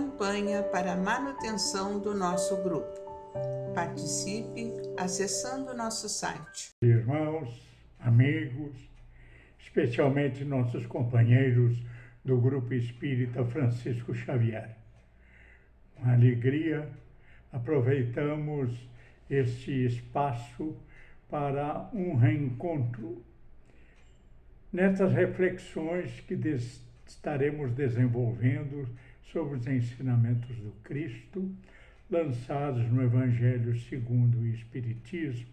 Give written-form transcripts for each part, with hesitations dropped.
campanha para a manutenção do nosso grupo. Participe acessando nosso site. Irmãos, amigos, especialmente nossos companheiros do Grupo Espírita Francisco Xavier. Com alegria, aproveitamos este espaço para um reencontro nessas reflexões que estaremos desenvolvendo sobre os ensinamentos do Cristo, lançados no Evangelho segundo o Espiritismo.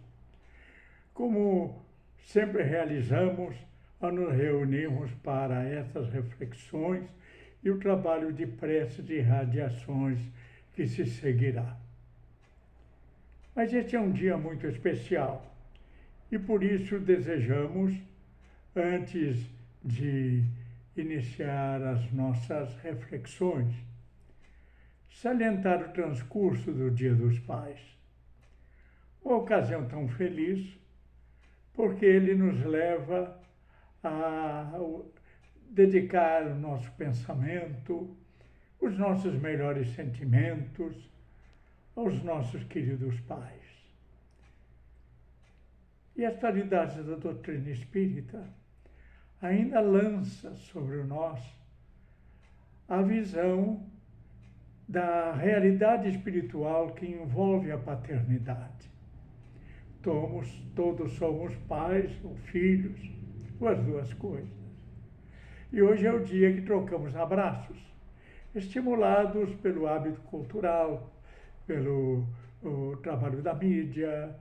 Como sempre realizamos ao nos reunirmos para essas reflexões e o trabalho de preces e radiações que se seguirá. Mas este é um dia muito especial e por isso desejamos, antes de iniciar as nossas reflexões, salientar o transcurso do Dia dos Pais. Uma ocasião tão feliz, porque ele nos leva a dedicar o nosso pensamento, os nossos melhores sentimentos aos nossos queridos pais. E as realidades da doutrina espírita ainda lança sobre nós a visão da realidade espiritual que envolve a paternidade. Todos somos pais ou filhos, ou as duas coisas. E hoje é o dia que trocamos abraços, estimulados pelo hábito cultural, pelo trabalho da mídia,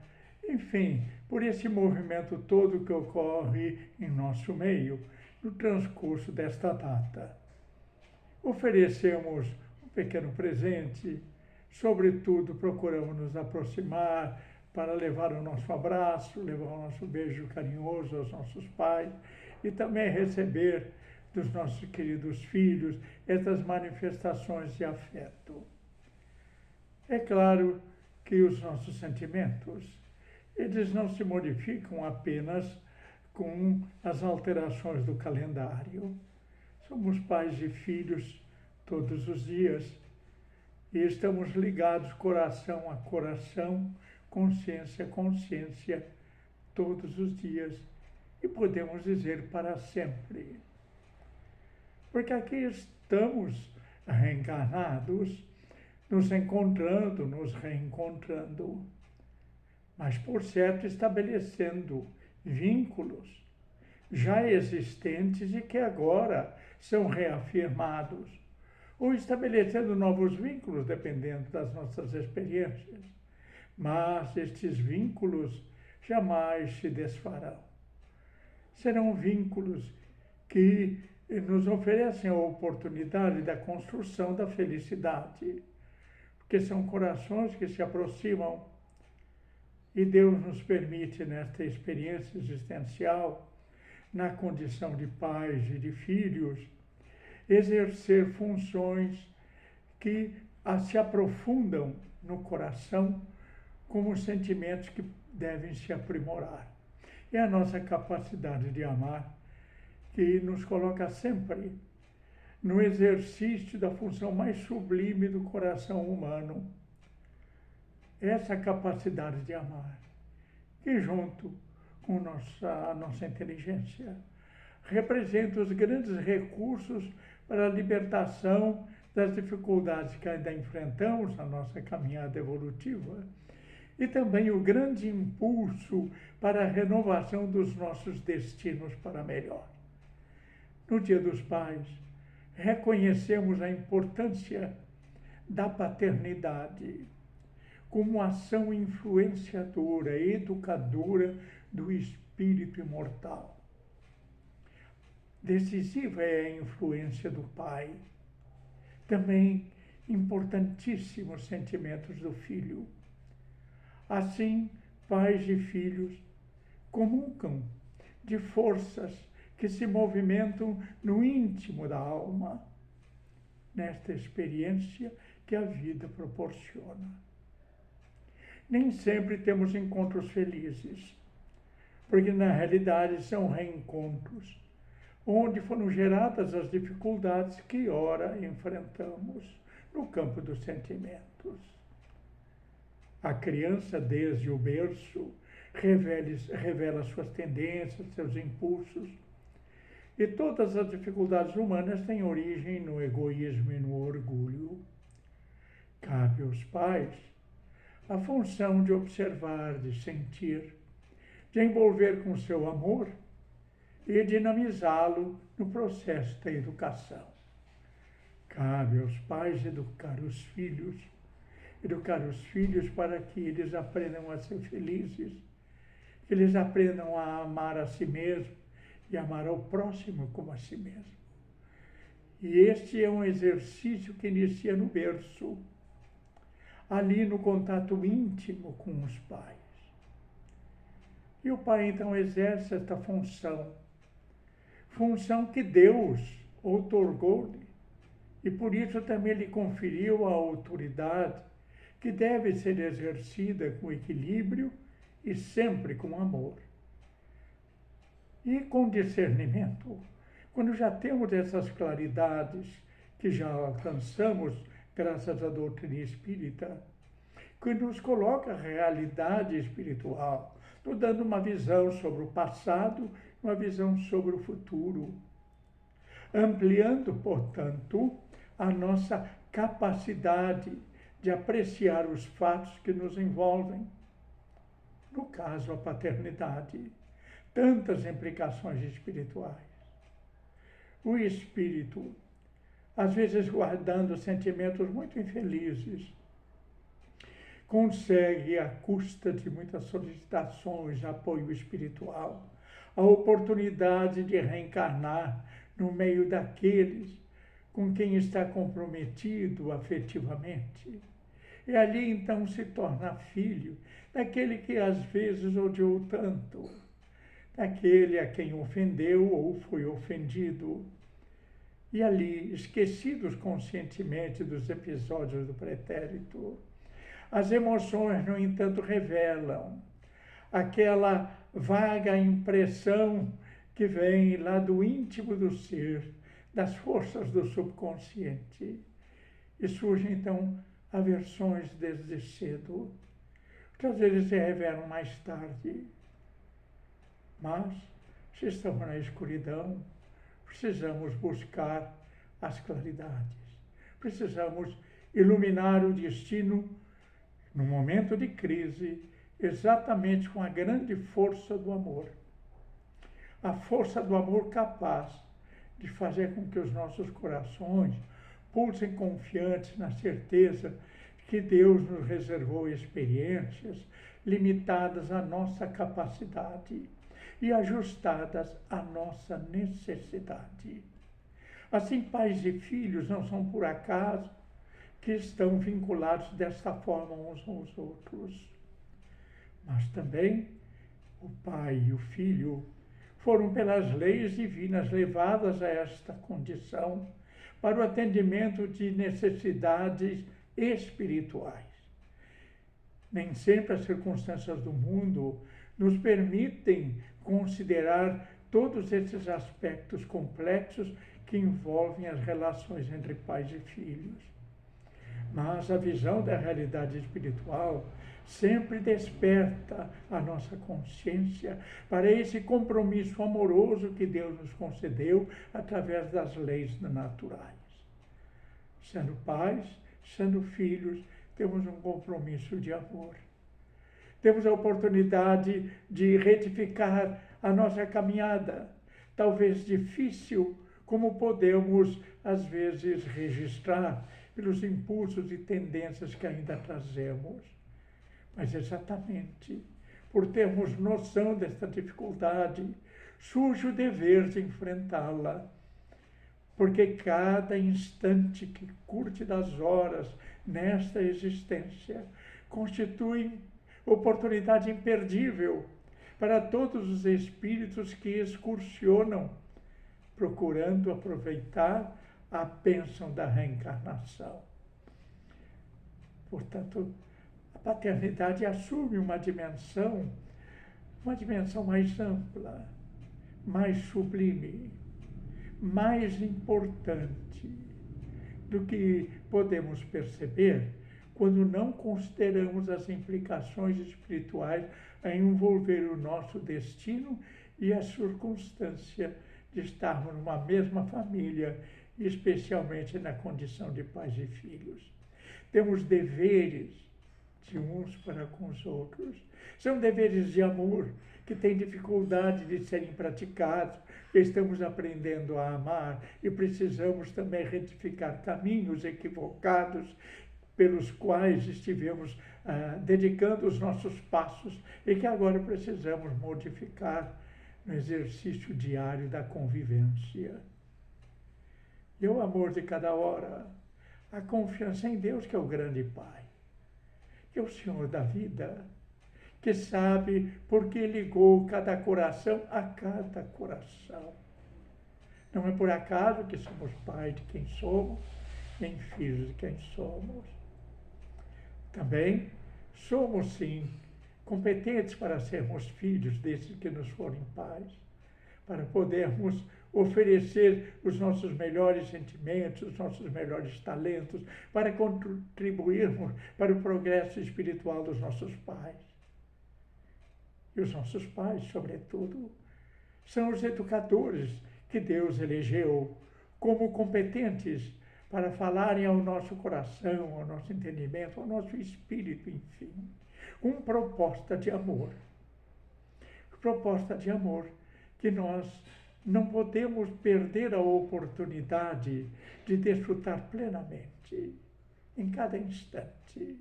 enfim, por esse movimento todo que ocorre em nosso meio no transcurso desta data. Oferecemos um pequeno presente, sobretudo procuramos nos aproximar para levar o nosso abraço, levar o nosso beijo carinhoso aos nossos pais e também receber dos nossos queridos filhos essas manifestações de afeto. É claro que os nossos sentimentos, eles não se modificam apenas com as alterações do calendário. Somos pais e filhos todos os dias e estamos ligados coração a coração, consciência a consciência, todos os dias e podemos dizer para sempre. Porque aqui estamos reencarnados, nos encontrando, nos reencontrando, mas por certo estabelecendo vínculos já existentes e que agora são reafirmados, ou estabelecendo novos vínculos, dependendo das nossas experiências. Mas estes vínculos jamais se desfarão. Serão vínculos que nos oferecem a oportunidade da construção da felicidade, porque são corações que se aproximam e Deus nos permite, nesta experiência existencial, na condição de pais e de filhos, exercer funções que se aprofundam no coração como sentimentos que devem se aprimorar. É a nossa capacidade de amar que nos coloca sempre no exercício da função mais sublime do coração humano. Essa capacidade de amar, que junto com a nossa inteligência, representa os grandes recursos para a libertação das dificuldades que ainda enfrentamos na nossa caminhada evolutiva e também o grande impulso para a renovação dos nossos destinos para melhor. No Dia dos Pais, reconhecemos a importância da paternidade como ação influenciadora, educadora do espírito imortal. Decisiva é a influência do pai. Também importantíssimos sentimentos do filho. Assim, pais e filhos comungam de forças que se movimentam no íntimo da alma, nesta experiência que a vida proporciona. Nem sempre temos encontros felizes, porque na realidade são reencontros, onde foram geradas as dificuldades que ora enfrentamos no campo dos sentimentos. A criança, desde o berço, revela suas tendências, seus impulsos. E todas as dificuldades humanas têm origem no egoísmo e no orgulho. Cabe aos pais a função de observar, de sentir, de envolver com seu amor e dinamizá-lo no processo da educação. Cabe aos pais educar os filhos para que eles aprendam a ser felizes, que eles aprendam a amar a si mesmo e amar ao próximo como a si mesmo. E este é um exercício que inicia no berço, ali no contato íntimo com os pais. E o pai então exerce esta função que Deus outorgou-lhe, e por isso também lhe conferiu a autoridade que deve ser exercida com equilíbrio e sempre com amor. E com discernimento, quando já temos essas claridades que já alcançamos graças à doutrina espírita, que nos coloca a realidade espiritual, nos dando uma visão sobre o passado, uma visão sobre o futuro, ampliando, portanto, a nossa capacidade de apreciar os fatos que nos envolvem. No caso, a paternidade, tantas implicações espirituais. O espírito, às vezes guardando sentimentos muito infelizes, consegue, à custa de muitas solicitações de apoio espiritual, a oportunidade de reencarnar no meio daqueles com quem está comprometido afetivamente. E ali então se torna filho daquele que às vezes odiou tanto, daquele a quem ofendeu ou foi ofendido. E ali, esquecidos conscientemente dos episódios do pretérito, as emoções, no entanto, revelam aquela vaga impressão que vem lá do íntimo do ser, das forças do subconsciente. E surgem, então, aversões desde cedo, que às vezes se revelam mais tarde. Mas, se estamos na escuridão, precisamos buscar as claridades. Precisamos iluminar o destino no momento de crise, exatamente com a grande força do amor. A força do amor capaz de fazer com que os nossos corações pulsem confiantes na certeza que Deus nos reservou experiências limitadas à nossa capacidade e ajustadas à nossa necessidade. Assim, pais e filhos não são por acaso que estão vinculados desta forma uns aos outros. Mas também o pai e o filho foram pelas leis divinas levadas a esta condição para o atendimento de necessidades espirituais. Nem sempre as circunstâncias do mundo nos permitem considerar todos esses aspectos complexos que envolvem as relações entre pais e filhos. Mas a visão da realidade espiritual sempre desperta a nossa consciência para esse compromisso amoroso que Deus nos concedeu através das leis naturais. Sendo pais, sendo filhos, temos um compromisso de amor. Temos a oportunidade de retificar a nossa caminhada, talvez difícil, como podemos, às vezes, registrar pelos impulsos e tendências que ainda trazemos. Mas exatamente por termos noção desta dificuldade, surge o dever de enfrentá-la. Porque cada instante que curte das horas nesta existência constitui oportunidade imperdível para todos os espíritos que excursionam, procurando aproveitar a bênção da reencarnação. Portanto, a paternidade assume uma dimensão mais ampla, mais sublime, mais importante do que podemos perceber quando não consideramos as implicações espirituais a envolver o nosso destino e a circunstância de estarmos numa mesma família, especialmente na condição de pais e filhos. Temos deveres de uns para com os outros. São deveres de amor que têm dificuldade de serem praticados. Estamos aprendendo a amar e precisamos também retificar caminhos equivocados pelos quais estivemos dedicando os nossos passos e que agora precisamos modificar no exercício diário da convivência. E o amor de cada hora, a confiança em Deus, que é o grande Pai, que é o Senhor da vida, que sabe por que ligou cada coração a cada coração. Não é por acaso que somos pai de quem somos, nem filhos de quem somos. Também somos, sim, competentes para sermos filhos desses que nos forem pais, para podermos oferecer os nossos melhores sentimentos, os nossos melhores talentos, para contribuirmos para o progresso espiritual dos nossos pais. E os nossos pais, sobretudo, são os educadores que Deus elegeu como competentes para falarem ao nosso coração, ao nosso entendimento, ao nosso espírito, enfim, com proposta de amor. Proposta de amor que nós não podemos perder a oportunidade de desfrutar plenamente, em cada instante,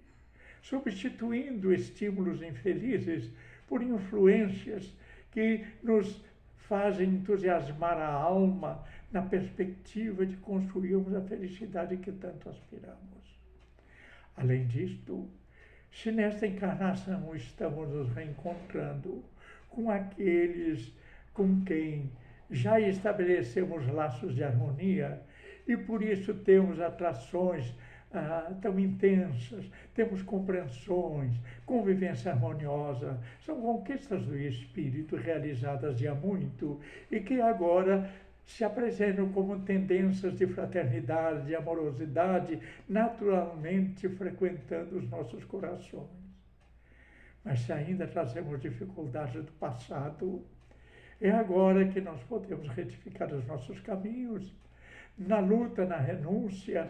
substituindo estímulos infelizes por influências que nos fazem entusiasmar a alma na perspectiva de construirmos a felicidade que tanto aspiramos. Além disto, se nesta encarnação estamos nos reencontrando com aqueles com quem já estabelecemos laços de harmonia e por isso temos atrações tão intensas, temos compreensões, convivência harmoniosa, são conquistas do espírito realizadas de há muito e que agora se apresentam como tendências de fraternidade, de amorosidade, naturalmente frequentando os nossos corações. Mas se ainda trazemos dificuldades do passado, é agora que nós podemos retificar os nossos caminhos, na luta, na renúncia,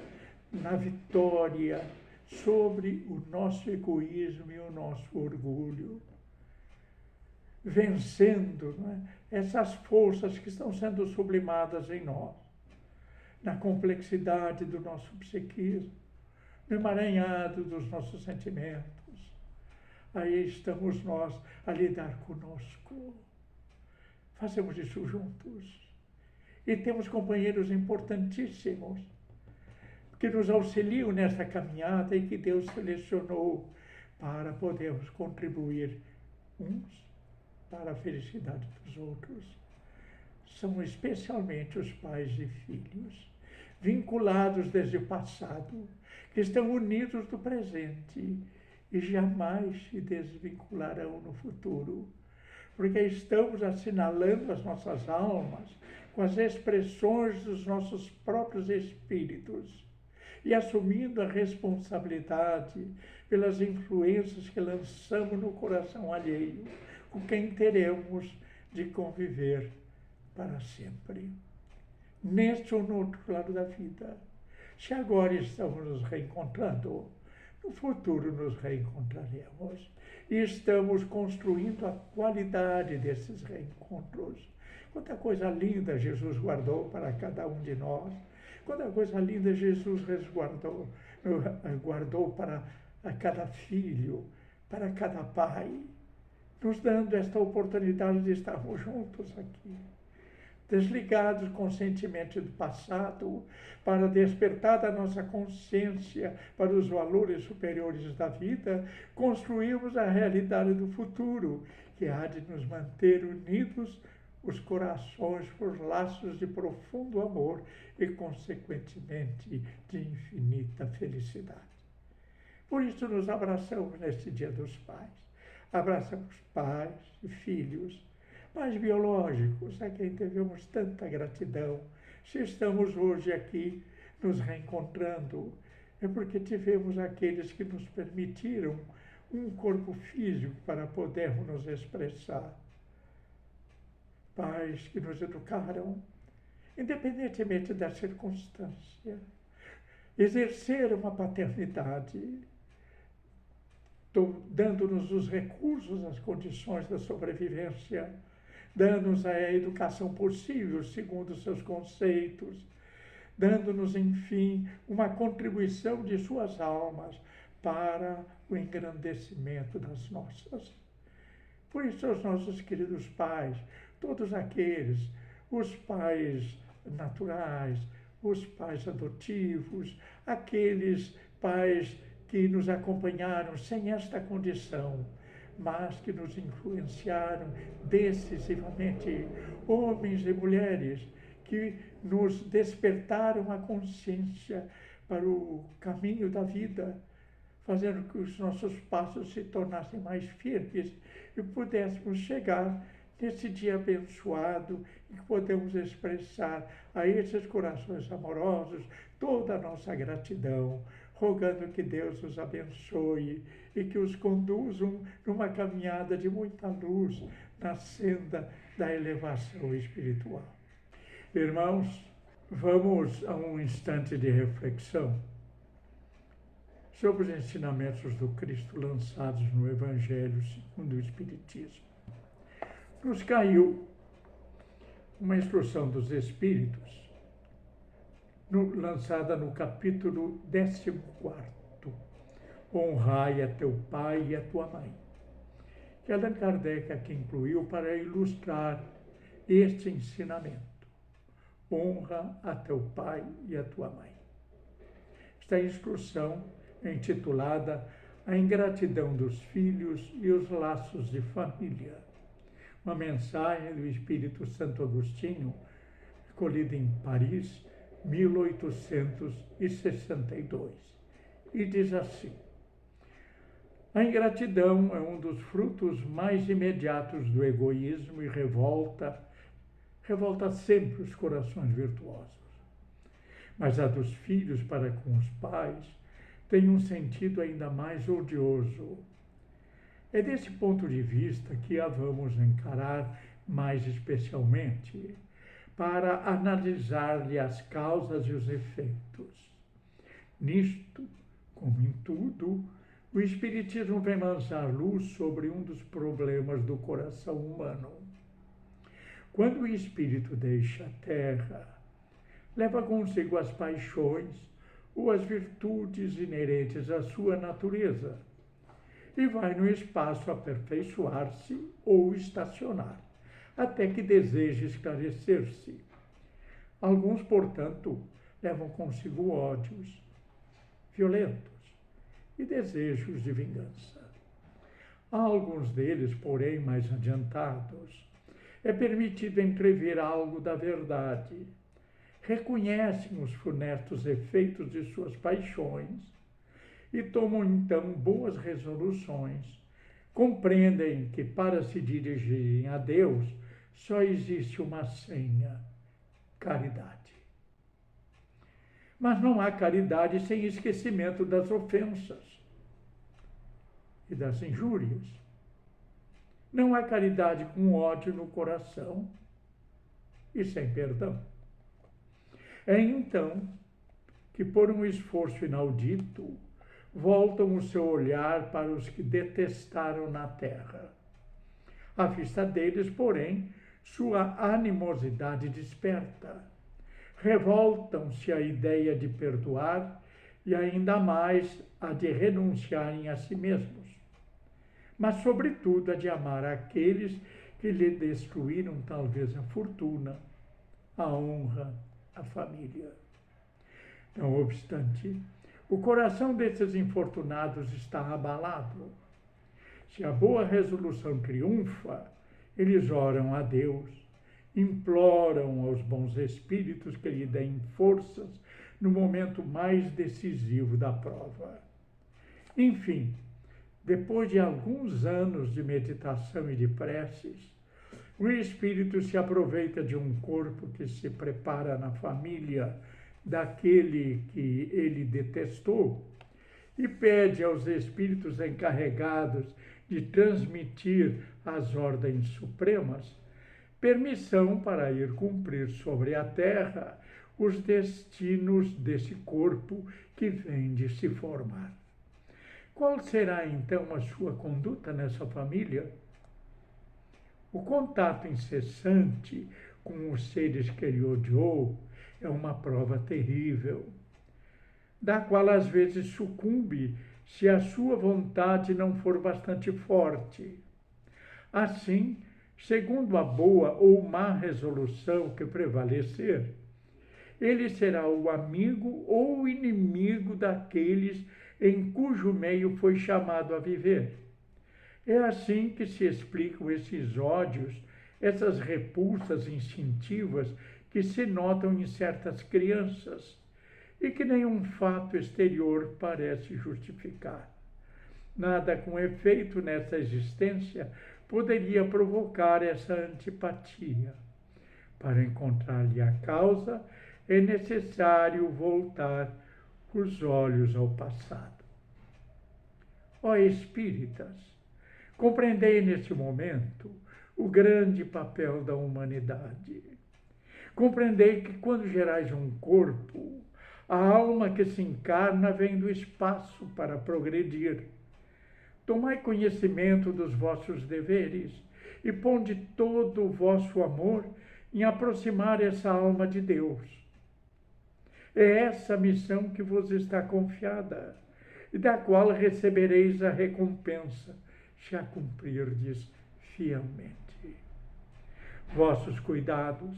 na vitória sobre o nosso egoísmo e o nosso orgulho, vencendo, essas forças que estão sendo sublimadas em nós, na complexidade do nosso psiquismo, no emaranhado dos nossos sentimentos. Aí estamos nós a lidar conosco. Fazemos isso juntos. E temos companheiros importantíssimos que nos auxiliam nessa caminhada e que Deus selecionou para podermos contribuir uns para a felicidade dos outros. São especialmente os pais e filhos, vinculados desde o passado, que estão unidos no presente e jamais se desvincularão no futuro, porque estamos assinalando as nossas almas com as expressões dos nossos próprios espíritos e assumindo a responsabilidade pelas influências que lançamos no coração alheio, com quem teremos de conviver para sempre, neste ou no outro lado da vida. Se agora estamos nos reencontrando, no futuro nos reencontraremos e estamos construindo a qualidade desses reencontros. Quanta coisa linda Jesus guardou para cada um de nós, quanta coisa linda Jesus guardou para cada filho, para cada pai, nos dando esta oportunidade de estarmos juntos aqui, desligados conscientemente do passado, para despertar da nossa consciência para os valores superiores da vida, construirmos a realidade do futuro, que há de nos manter unidos os corações por laços de profundo amor e, consequentemente, de infinita felicidade. Por isso nos abraçamos neste Dia dos Pais. Abraçamos pais e filhos, pais biológicos, a quem devemos tanta gratidão. Se estamos hoje aqui nos reencontrando é porque tivemos aqueles que nos permitiram um corpo físico para podermos nos expressar. Pais que nos educaram, independentemente da circunstância, exerceram a paternidade, dando-nos os recursos, as condições da sobrevivência, dando-nos a educação possível segundo os seus conceitos, dando-nos, enfim, uma contribuição de suas almas para o engrandecimento das nossas. Por isso, os nossos queridos pais, todos aqueles, os pais naturais, os pais adotivos, aqueles pais que nos acompanharam sem esta condição, mas que nos influenciaram decisivamente, homens e mulheres que nos despertaram a consciência para o caminho da vida, fazendo que os nossos passos se tornassem mais firmes e pudéssemos chegar nesse dia abençoado em que podemos expressar a esses corações amorosos toda a nossa gratidão, rogando que Deus os abençoe e que os conduzam numa caminhada de muita luz na senda da elevação espiritual. Irmãos, vamos a um instante de reflexão sobre os ensinamentos do Cristo lançados no Evangelho segundo o Espiritismo. Nos caiu uma instrução dos Espíritos, lançada no capítulo 14, Honrai a teu pai e a tua mãe, que Allan Kardec aqui incluiu para ilustrar este ensinamento. Honra a teu pai e a tua mãe. Esta instrução é intitulada A Ingratidão dos Filhos e os Laços de Família, uma mensagem do Espírito Santo Agostinho, escolhida em Paris, 1862, e diz assim: a ingratidão é um dos frutos mais imediatos do egoísmo e revolta sempre os corações virtuosos. Mas a dos filhos para com os pais tem um sentido ainda mais odioso. É desse ponto de vista que a vamos encarar mais especialmente, para analisar-lhe as causas e os efeitos. Nisto, como em tudo, o Espiritismo vem lançar luz sobre um dos problemas do coração humano. Quando o espírito deixa a terra, leva consigo as paixões ou as virtudes inerentes à sua natureza e vai no espaço aperfeiçoar-se ou estacionar, até que deseje esclarecer-se. Alguns, portanto, levam consigo ódios violentos e desejos de vingança. A alguns deles, porém, mais adiantados, é permitido entrever algo da verdade. Reconhecem os funestos efeitos de suas paixões e tomam então boas resoluções. Compreendem que para se dirigirem a Deus só existe uma senha: caridade. Mas não há caridade sem esquecimento das ofensas e das injúrias. Não há caridade com ódio no coração e sem perdão. É então que, por um esforço inaudito, voltam o seu olhar para os que detestaram na terra. À vista deles, porém, sua animosidade desperta. Revoltam-se à ideia de perdoar e ainda mais a de renunciarem a si mesmos, mas sobretudo a de amar aqueles que lhe destruíram talvez a fortuna, a honra, a família. Não obstante, o coração desses infortunados está abalado. Se a boa resolução triunfa, eles oram a Deus, imploram aos bons espíritos que lhe deem forças no momento mais decisivo da prova. Enfim, depois de alguns anos de meditação e de preces, o espírito se aproveita de um corpo que se prepara na família daquele que ele detestou e pede aos espíritos encarregados de transmitir as ordens supremas permissão para ir cumprir sobre a terra os destinos desse corpo que vem de se formar. Qual será então a sua conduta nessa família? O contato incessante com os seres que ele odiou é uma prova terrível, da qual às vezes sucumbe se a sua vontade não for bastante forte. Assim, segundo a boa ou má resolução que prevalecer, ele será o amigo ou o inimigo daqueles em cujo meio foi chamado a viver. É assim que se explicam esses ódios, essas repulsas instintivas que se notam em certas crianças e que nenhum fato exterior parece justificar. Nada com efeito nessa existência poderia provocar essa antipatia. Para encontrar-lhe a causa, é necessário voltar os olhos ao passado. Ó espíritas, compreendei neste momento o grande papel da humanidade. Compreendei que quando gerais um corpo, a alma que se encarna vem do espaço para progredir. Tomai conhecimento dos vossos deveres e ponde todo o vosso amor em aproximar essa alma de Deus. É essa a missão que vos está confiada e da qual recebereis a recompensa, se a cumprirdes fielmente. Vossos cuidados,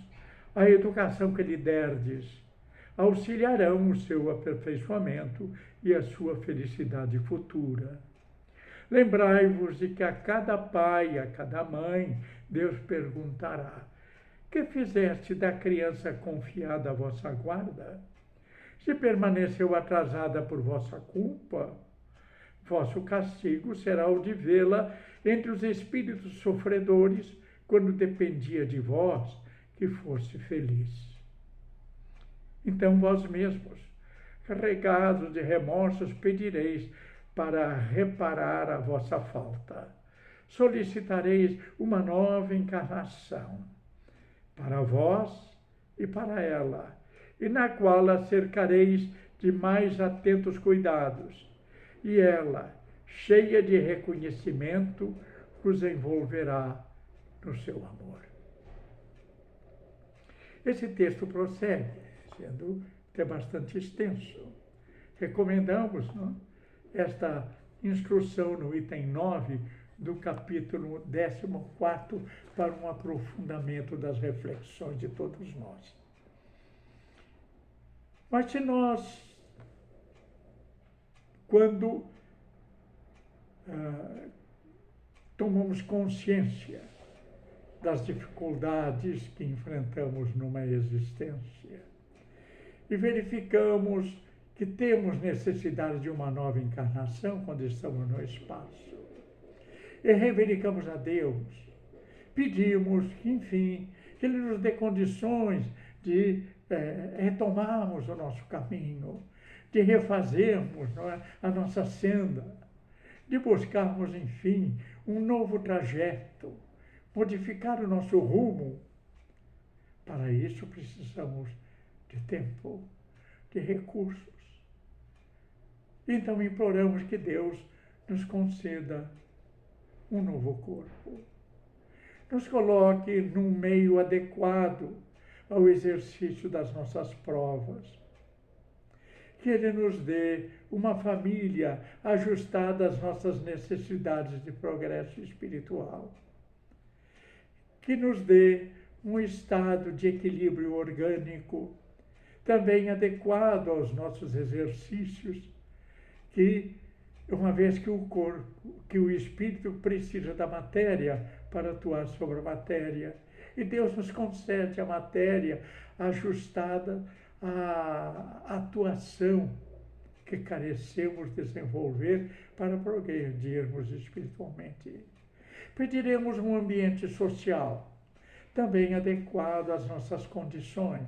a educação que lhe derdes, auxiliarão o seu aperfeiçoamento e a sua felicidade futura. Lembrai-vos de que a cada pai e a cada mãe Deus perguntará: que fizeste da criança confiada à vossa guarda? Se permaneceu atrasada por vossa culpa, vosso castigo será o de vê-la entre os espíritos sofredores, quando dependia de vós que fosse feliz. Então vós mesmos, carregados de remorsos, pedireis para reparar a vossa falta. Solicitareis uma nova encarnação para vós e para ela, e na qual a cercareis de mais atentos cuidados, e ela, cheia de reconhecimento, os envolverá no seu amor. Esse texto prossegue, sendo até bastante extenso. Recomendamos esta instrução no item 9 do capítulo 14 para um aprofundamento das reflexões de todos nós. Mas se nós, quando tomamos consciência das dificuldades que enfrentamos numa existência e verificamos que temos necessidade de uma nova encarnação quando estamos no espaço, e reivindicamos a Deus, pedimos, enfim, que Ele nos dê condições de retomarmos o nosso caminho, de refazermos a nossa senda, de buscarmos, enfim, um novo trajeto, modificar o nosso rumo. Para isso precisamos de tempo, de recursos. Então imploramos que Deus nos conceda um novo corpo, nos coloque num meio adequado ao exercício das nossas provas, que Ele nos dê uma família ajustada às nossas necessidades de progresso espiritual, que nos dê um estado de equilíbrio orgânico, também adequado aos nossos exercícios, que, uma vez que o espírito precisa da matéria para atuar sobre a matéria, e Deus nos concede a matéria ajustada à atuação que carecemos desenvolver para progredirmos espiritualmente. Pediremos um ambiente social também adequado às nossas condições,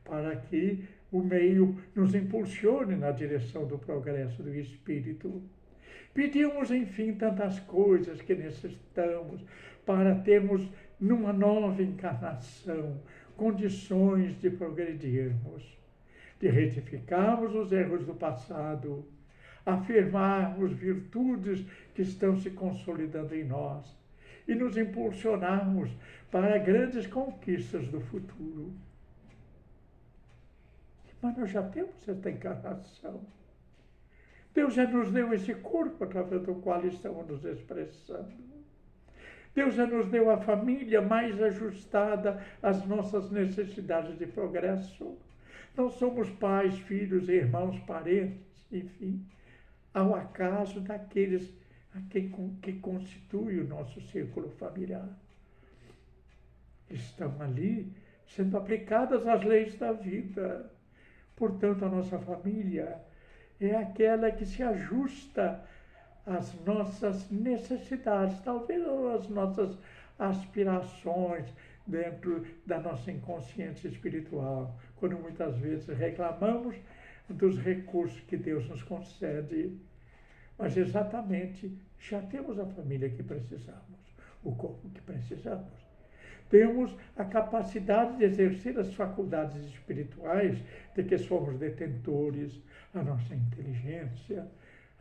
para que o meio nos impulsione na direção do progresso do espírito. Pedimos, enfim, tantas coisas que necessitamos para termos, numa nova encarnação, condições de progredirmos, de retificarmos os erros do passado, afirmarmos virtudes que estão se consolidando em nós e nos impulsionarmos para grandes conquistas do futuro. Mas nós já temos esta encarnação. Deus já nos deu esse corpo através do qual estamos nos expressando. Deus já nos deu a família mais ajustada às nossas necessidades de progresso. Não somos pais, filhos, irmãos, parentes, enfim, ao acaso daqueles que constituem o nosso círculo familiar. Estão ali sendo aplicadas as leis da vida. Portanto, a nossa família é aquela que se ajusta às nossas necessidades, talvez às nossas aspirações dentro da nossa inconsciência espiritual, quando muitas vezes reclamamos dos recursos que Deus nos concede. Mas exatamente já temos a família que precisamos, o corpo que precisamos. Temos a capacidade de exercer as faculdades espirituais de que somos detentores, a nossa inteligência,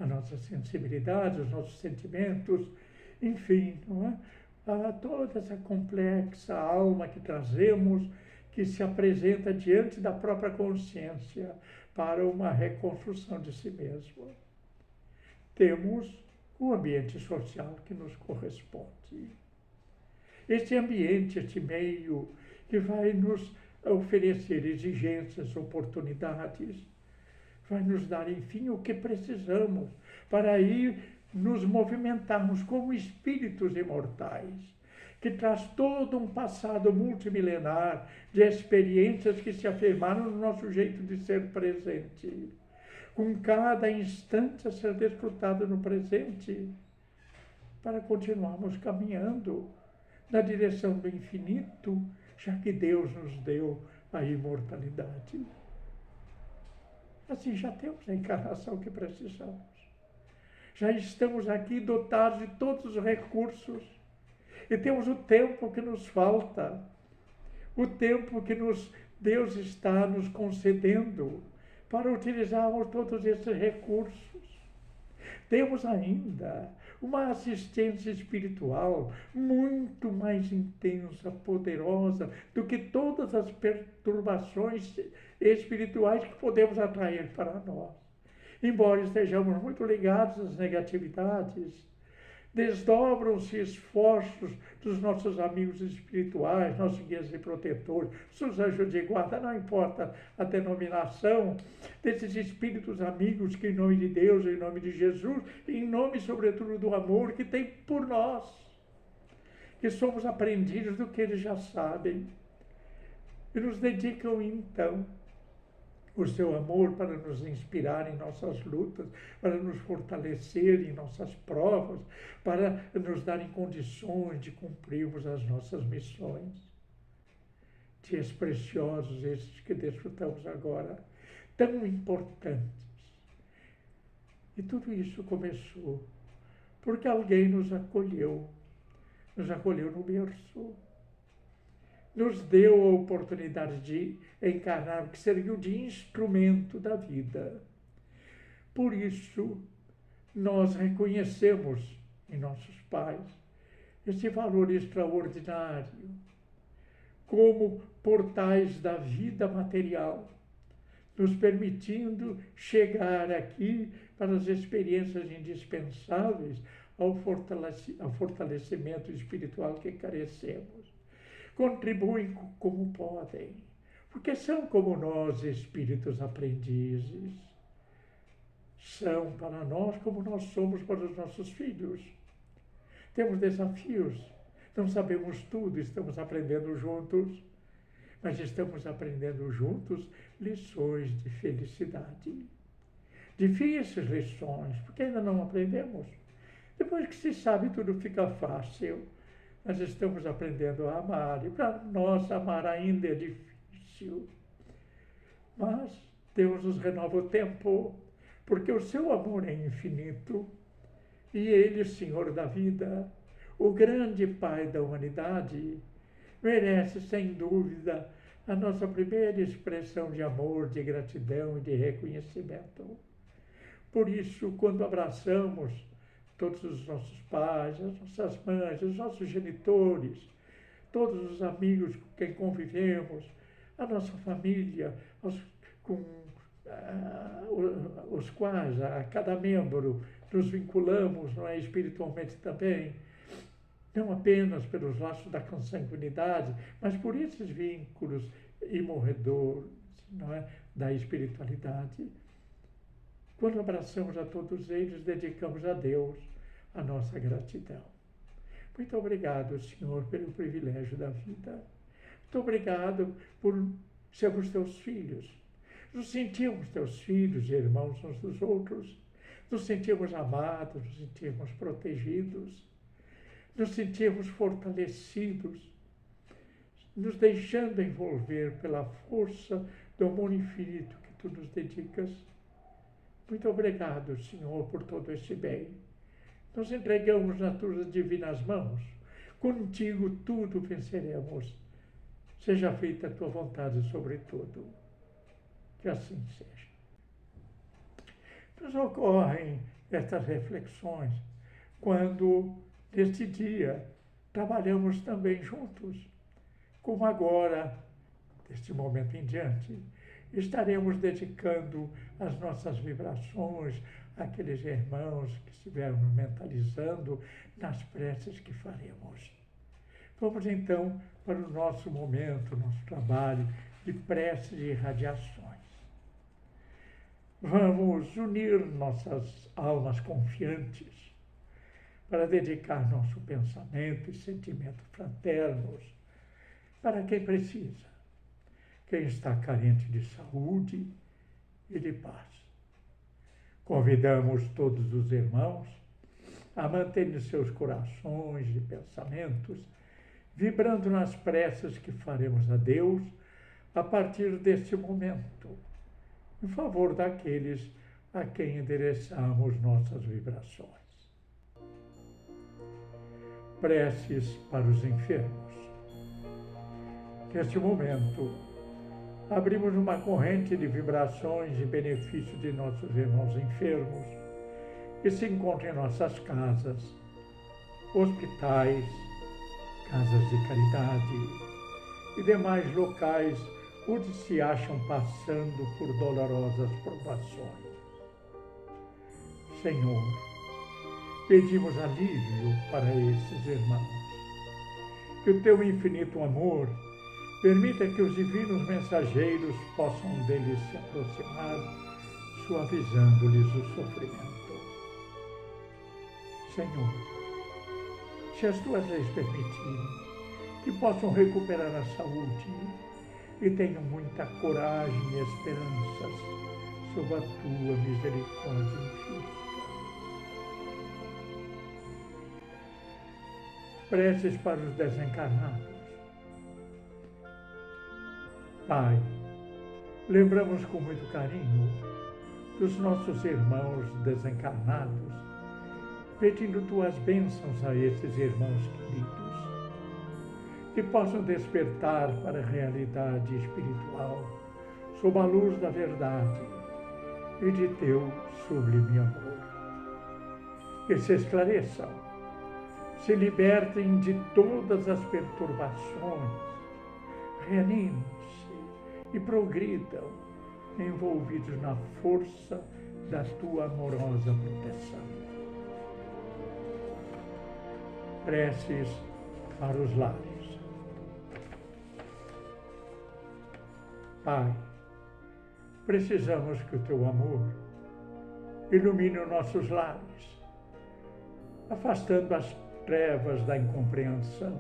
a nossa sensibilidade, os nossos sentimentos, enfim, não é? Toda essa complexa alma que trazemos, que se apresenta diante da própria consciência para uma reconstrução de si mesmo. Temos o ambiente social que nos corresponde. Este ambiente, este meio que vai nos oferecer exigências, oportunidades, vai nos dar, enfim, o que precisamos para ir nos movimentarmos como espíritos imortais, que traz todo um passado multimilenar de experiências que se afirmaram no nosso jeito de ser presente, com cada instante a ser desfrutado no presente, para continuarmos caminhando na direção do infinito, já que Deus nos deu a imortalidade. Assim já temos a encarnação que precisamos. Já estamos aqui dotados de todos os recursos e temos o tempo que nos falta, o tempo que Deus está nos concedendo para utilizarmos todos esses recursos. Temos ainda uma assistência espiritual muito mais intensa, poderosa do que todas as perturbações espirituais que podemos atrair para nós. Embora estejamos muito ligados às negatividades, desdobram-se esforços dos nossos amigos espirituais, nossos guias e protetores, seus anjos de guarda, não importa a denominação, desses espíritos amigos que, em nome de Deus, em nome de Jesus, em nome, sobretudo, do amor que tem por nós, que somos aprendizes do que eles já sabem, e nos dedicam, então, o seu amor para nos inspirar em nossas lutas, para nos fortalecer em nossas provas, para nos darem condições de cumprirmos as nossas missões. Dias preciosos esses que desfrutamos agora, tão importantes. E tudo isso começou porque alguém nos acolheu no berço, nos deu a oportunidade de encarnar, que serviu de instrumento da vida. Por isso, nós reconhecemos em nossos pais esse valor extraordinário, como portais da vida material, nos permitindo chegar aqui para as experiências indispensáveis ao fortalecimento espiritual que carecemos. Contribuem como podem, porque são como nós, espíritos aprendizes. São para nós como nós somos para os nossos filhos. Temos desafios, não sabemos tudo, estamos aprendendo juntos, mas estamos aprendendo juntos lições de felicidade. Difíceis lições, porque ainda não aprendemos. Depois que se sabe, tudo fica fácil. Nós estamos aprendendo a amar, e para nós amar ainda é difícil. Mas Deus nos renova o tempo, porque o seu amor é infinito e Ele, Senhor da vida, o grande Pai da humanidade, merece, sem dúvida, a nossa primeira expressão de amor, de gratidão e de reconhecimento. Por isso, quando abraçamos todos os nossos pais, as nossas mães, os nossos genitores, todos os amigos com quem convivemos, a nossa família, com os quais a cada membro nos vinculamos, não é, espiritualmente também, não apenas pelos laços da consanguinidade, mas por esses vínculos imorredores, não é, da espiritualidade. Quando abraçamos a todos eles, dedicamos a Deus a nossa gratidão. Muito obrigado, Senhor, pelo privilégio da vida. Muito obrigado por sermos teus filhos. Nos sentimos teus filhos e irmãos uns dos outros. Nos sentimos amados, nos sentimos protegidos. Nos sentimos fortalecidos, nos deixando envolver pela força do amor infinito que tu nos dedicas. Muito obrigado, Senhor, por todo esse bem. Nos entregamos nas tuas divinas mãos. Contigo tudo venceremos. Seja feita a tua vontade sobre tudo. Que assim seja. Nos ocorrem estas reflexões quando, neste dia, trabalhamos também juntos, como agora, deste momento em diante, estaremos dedicando as nossas vibrações àqueles irmãos que estivermos mentalizando nas preces que faremos. Vamos então para o nosso momento, nosso trabalho de preces e irradiações. Vamos unir nossas almas confiantes para dedicar nosso pensamento e sentimento fraternos para quem precisa, quem está carente de saúde e de paz. Convidamos todos os irmãos a manterem seus corações e pensamentos vibrando nas preces que faremos a Deus a partir deste momento, em favor daqueles a quem endereçamos nossas vibrações. Preces para os enfermos. Neste momento, abrimos uma corrente de vibrações e benefícios de nossos irmãos enfermos que se encontram em nossas casas, hospitais, casas de caridade e demais locais onde se acham passando por dolorosas provações. Senhor, pedimos alívio para esses irmãos. Que o teu infinito amor permita que os divinos mensageiros possam deles se aproximar, suavizando-lhes o sofrimento. Senhor, se as tuas leis permitirem, que possam recuperar a saúde e tenham muita coragem e esperanças sob a tua misericórdia infinita. Preces para os desencarnados. Pai, lembramos com muito carinho dos nossos irmãos desencarnados, pedindo tuas bênçãos a esses irmãos queridos, que possam despertar para a realidade espiritual sob a luz da verdade e de teu sublime amor. Que se esclareçam, se libertem de todas as perturbações, reanimem-se e progridam, envolvidos na força da tua amorosa proteção. Preces para os lares. Pai, precisamos que o teu amor ilumine os nossos lares, afastando as trevas da incompreensão,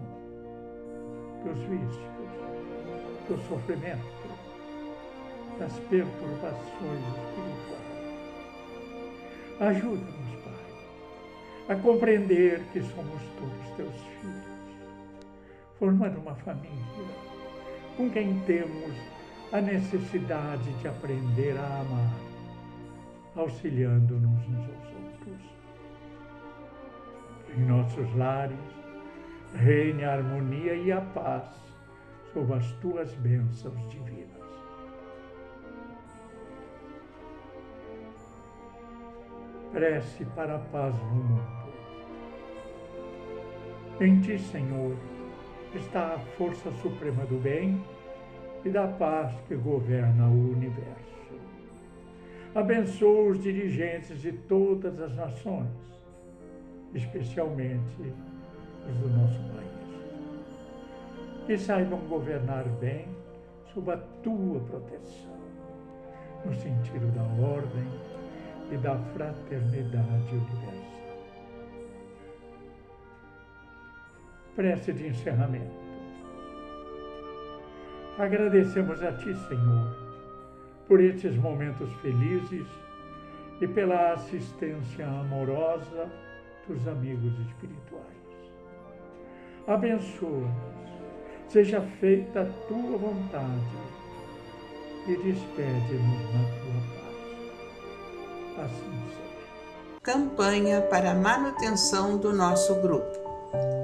dos vícios, do sofrimento, das perturbações espirituais. Ajuda-nos, Pai, a compreender que somos todos teus filhos, formando uma família com quem temos a necessidade de aprender a amar, auxiliando-nos uns aos outros. Em nossos lares, reine a harmonia e a paz sob as tuas bênçãos divinas. Prece para a paz no mundo. Em ti, Senhor, está a força suprema do bem e da paz que governa o universo. Abençoa os dirigentes de todas as nações, especialmente os do nosso país. Que saibam governar bem sob a tua proteção, no sentido da ordem e da fraternidade universal. Prece de encerramento. Agradecemos a Ti, Senhor, por estes momentos felizes e pela assistência amorosa dos amigos espirituais. Abençoa-nos, seja feita a Tua vontade e despede-nos na Tua paz. Assim seja. Campanha para a manutenção do nosso grupo.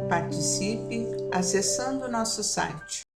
Participe acessando nosso site